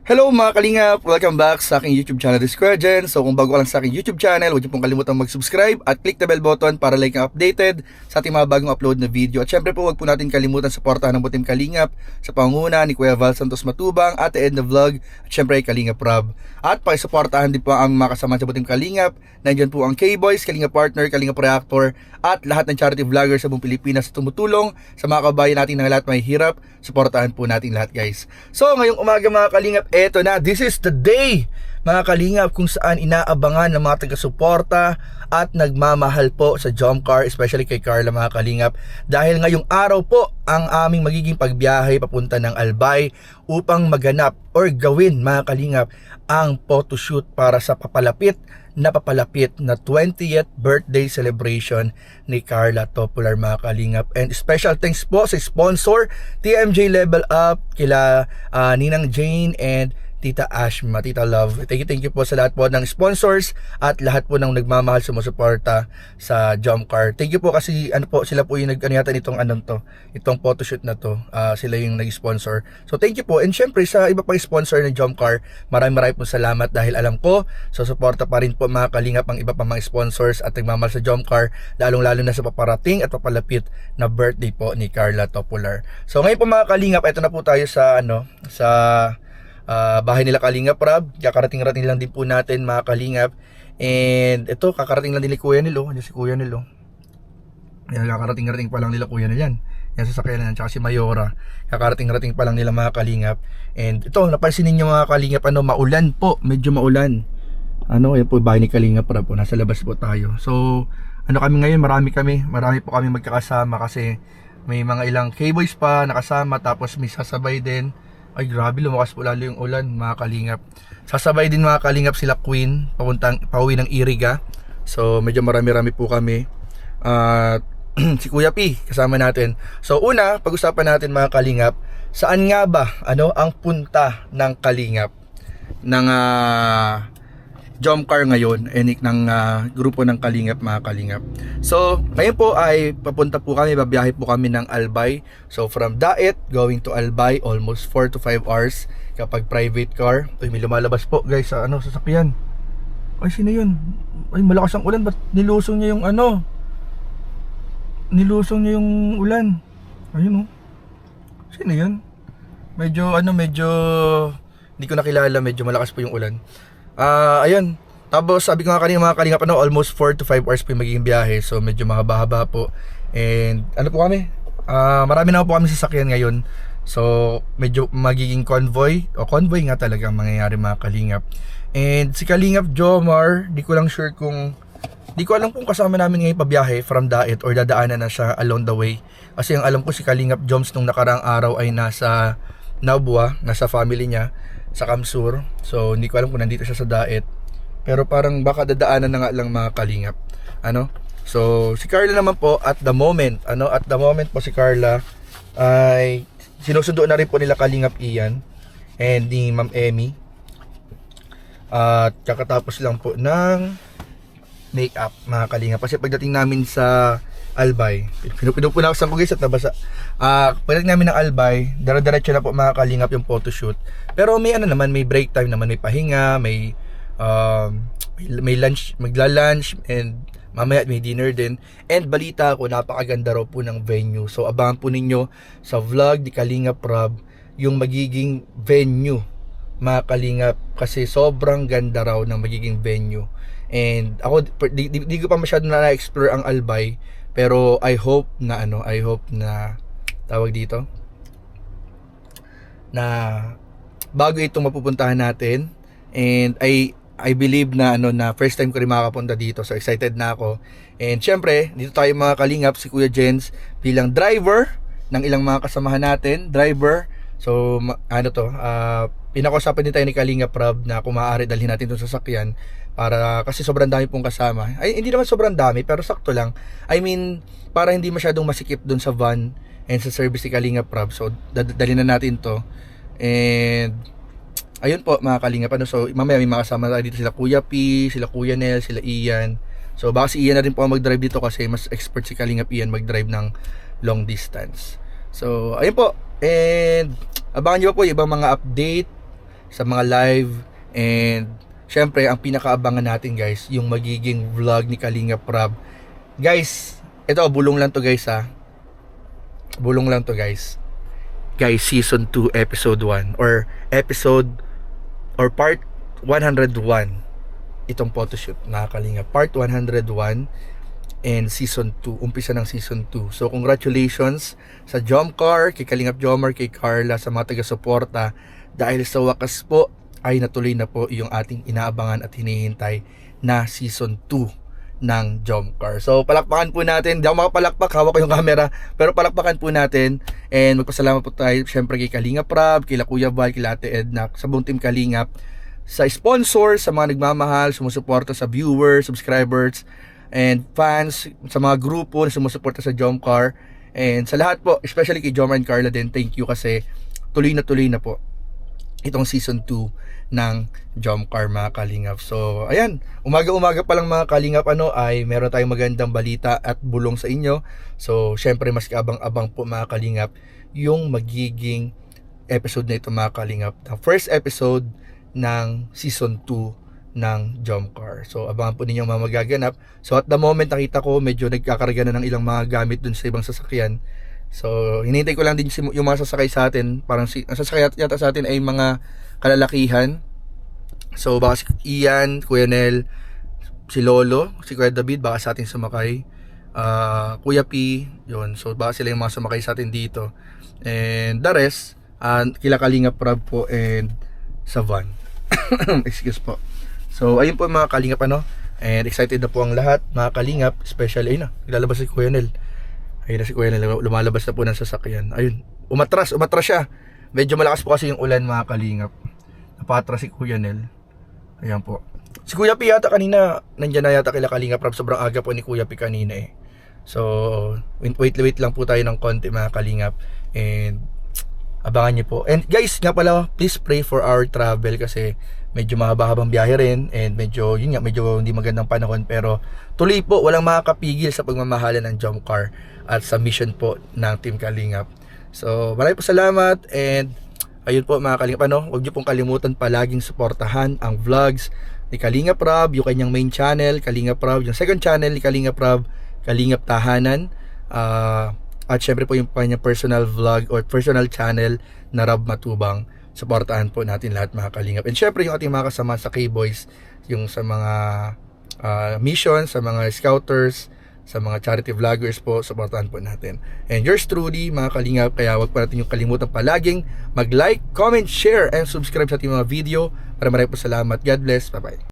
Hello mga kalingap! Welcome back sa aking YouTube channel, This Kuya Jen. So kung bago ka lang sa aking YouTube channel, huwag niyo pong kalimutang mag-subscribe at click the bell button para like ang updated sa ating mga bagong upload na video. At syempre po huwag po natin kalimutan suportahan ng Butim Kalingap sa pangunguna ni Kuya Val Santos Matubang, Ate Edna Vlog at syempre Kalingap Rob. At pakisuportahan din po ang mga kasama sa Butim Kalingap. Nandiyan po ang K-Boys, Kalingap Partner, Kalingap Reactor at lahat ng charity vloggers sa buong Pilipinas na tumutulong sa mga kabayan natin na lahat may hirap. Suportahan po natin lahat, guys. So ngayong umaga mga kalingap, eto na, this is the day mga kalingap kung saan inaabangan ng mga taga-suporta at nagmamahal po sa Jomcar, especially kay Carla mga kalingap, dahil ngayong araw po ang aming magiging pagbiyahe papunta ng Albay upang maganap or gawin mga kalingap ang photoshoot para sa papalapit na 20th birthday celebration ni Carla Topular mga kalingap. And special thanks po sa sponsor TMJ Level Up, kila Ninang Jane and Tita Ashma, Tita Love. Thank you po sa lahat po ng sponsors at lahat po ng nagmamahal sumusuporta sa Jomcar. Thank you po kasi sila po yung yata nitong itong photoshoot na to. Sila yung nag-sponsor. So thank you po. And syempre sa iba pang sponsor ng Jomcar, maraming po salamat dahil alam ko susuporta pa rin po mga kalingap ang iba pang mga sponsors at nagmamahal sa Jomcar, lalong-lalo na sa paparating at papalapit na birthday po ni Carla Topular. So ngayon po mga kalingap, ito na po tayo sa bahay nila Kalingap Rob. Kakarating-rating lang din po natin mga kalingap. And ito, kakarating lang din ni Kuya Nilo. Yan si Kuya Nilo. Yan, kakarating-rating pa lang nila Kuya Nilo yan. Yan sasakyan na yan, tsaka si Mayora. Kakarating-rating pa lang nila mga kalingap. And ito, napansin ninyo mga kalingap, maulan po, medyo maulan. Yan po bahay ni Kalingap Rob po, nasa labas po tayo. So, kami ngayon, marami po kami magkakasama kasi may mga ilang K-Boys pa nakasama, tapos may sasabay din. Ay grabe, lumakas po lalo yung ulan mga kalingap. Sasabay din mga kalingap sila Queen pauwi ng Iriga. So medyo marami po kami. Si Kuya P kasama natin. So una, pag-usapan natin mga kalingap, saan nga ba ang punta ng kalingap ng Jomcar ngayon ng grupo ng Kalingap mga kalingap. So ngayon po ay papunta po kami, babiyahe po kami ng Albay. So from Daet going to Albay, almost 4 to 5 hours kapag private car. Ay, may lumalabas po guys sa sasakyan. Ay, sino yun? Ay, malakas ang ulan, ba't nilusong niya yung nilusong niya yung ulan? Ayun sino yun? Medyo hindi ko nakilala, medyo malakas po yung ulan. Ayun. Tapos sabi ko nga kanina mga kalingap, almost 4 to 5 hours po yung magiging biyahe. So medyo mahaba-haba po. And po kami? Marami na po kami sasakyan ngayon. So medyo magiging convoy nga talaga ang mangyayari mga kalingap. And si Kalingap Jomar, di ko alam kung kasama namin ngayon pabiyahe from Daet or dadaanan na siya along the way. Kasi ang alam ko si Kalingap Joms nung nakaraang araw ay nasa Nabua, nasa family niya sa Kamsur. So hindi ko alam kung nandito siya sa Daet, pero parang baka dadaanan na nga lang mga kalingap. So si Carla naman po at the moment po si Carla ay sinusundo na rin po nila Kalingap Ian and ni Ma'am Emmy. At kakatapos lang po ng make-up mga kalingap, kasi pagdating namin sa Albay, pinupunasan ko guys at nabasa. Pagdating namin ng Albay, diretso na po mga kalingap yung photoshoot. Pero may may break time naman, may pahinga, may lunch, magla-lunch, and mamaya may dinner din. And balita ko, napakaganda raw po ng venue. So abangan po ninyo sa vlog ni Kalingap Rob yung magiging venue mga kalingap, kasi sobrang ganda raw ng magiging venue. And ako di ko pa masyado na-explore ang Albay, pero I hope na tawag dito na bago itong mapupuntahan natin. And I believe na na first time ko rin makakapunta dito, so excited na ako. And syempre dito tayo mga kalingap, si Kuya Jens bilang driver ng ilang mga kasamahan natin, so pinakausapan din tayo ni Kalingap Rob na kung maaari dalhin natin itong sasakyan, para kasi sobrang dami pong kasama. Ay, hindi naman sobrang dami, pero sakto lang. I mean, para hindi masyadong masikip dun sa van and sa service ni Kalingap Rob. So dalhin na natin to. And ayun po mga kalingap, so mamaya may makasama tayo dito, sila Kuya P, sila Kuya Nel, sila Ian. So baka si Ian na rin po ang mag-drive dito kasi mas expert si Kalingap Ian mag-drive ng long distance. So ayun po, and abangan nyo pa po yung ibang mga update sa mga live, and syempre ang pinakaabangan natin guys, yung magiging vlog ni Kalingap Rab. Guys, ito bulong lang to guys ha. Bulong lang to guys. Guys, season 2 episode 1 or part 101 itong photoshoot na Kalingap. Part 101 and season 2, umpisa ng season 2. So congratulations sa Jomcar, kay Kalingap Jomar, kay Carla, sa mga taga-suporta, dahil sa wakas po ay natuloy na po yung ating inaabangan at hinihintay na season 2 ng Jomcar. So palakpakan po natin. Hindi ako makapalakpak, hawak ko yung camera, pero palakpakan po natin, and magpasalamat po tayo syempre kay Kalingap Rab, kay Kuya Val, kay Ate Edna, sa buong team Kalingap, sa sponsors, sa mga nagmamahal, sumusuporta, sa viewers, subscribers, and fans, sa mga grupo na sumusuporta sa Jomcar, and sa lahat po, especially kay Jomar and Carla din, thank you kasi tuloy na po itong season 2 ng Jomcar mga Kalingap. So ayan, umaga pa lang mga Kalingap, ay meron tayong magandang balita at bulong sa inyo. So syempre mas kaabang-abang po mga Kalingap yung magiging episode na ito mga Kalingap, the first episode ng season 2 ng Jomcar. So abangan po ninyo mga magaganap. So at the moment nakita ko medyo nagkakarga na ng ilang mga gamit dun sa ibang sasakyan. So hinihintay ko lang din yung mga sasakay sa atin. Parang ang sasakay yata sa atin ay mga kalalakihan. So baka si Ian, Kuya Nel, si Lolo, si Kuya David baka sa atin sumakay, Kuya P, yun. So baka sila yung mga sumakay sa atin dito. And the rest, kila Kalingap Rab po and sa van. Excuse po. So ayun po mga Kalingap, and excited na po ang lahat mga Kalingap, especially ayun na, ilalabas si Kuya Nel. Ayun na si Kuya Nel, lumalabas na po ng sasakyan. Ayun, umatras siya. Medyo malakas po kasi yung ulan mga Kalingap. Napatras si Kuya Nel. Ayan po. Si Kuya P yata kanina, nandyan na yata kila Kalingap Rab, sobrang aga po ni Kuya P kanina eh. So wait lang po tayo ng konti mga Kalingap, and abangan niyo po. And guys, nga pala, please pray for our travel kasi medyo mahaba-habang biyahe rin, and medyo hindi magandang panahon, pero tuloy po, walang makakapigil sa pagmamahalan ng Jomcar at sa mission po ng Team Kalingap. So maraming po salamat, and ayun po mga Kalingap, huwag niyo pong kalimutan palaging suportahan ang vlogs ni Kalingap Rab, yung kanyang main channel Kalingap Rab, yung second channel ni Kalingap Rab, Kalingap Tahanan, at syempre po yung kanyang personal vlog or personal channel na Rab Matubang. Suportahan po natin lahat mga Kalingap. And syempre yung ating mga kasama sa K-Boys, yung sa mga mission, sa mga scouters, sa mga charity vloggers po, suportahan po natin. And yours truly mga Kalingap, kaya wag pa natin yung kalimutan palaging mag-like, comment, share, and subscribe sa ating mga video. Maraming po salamat. God bless. Bye bye.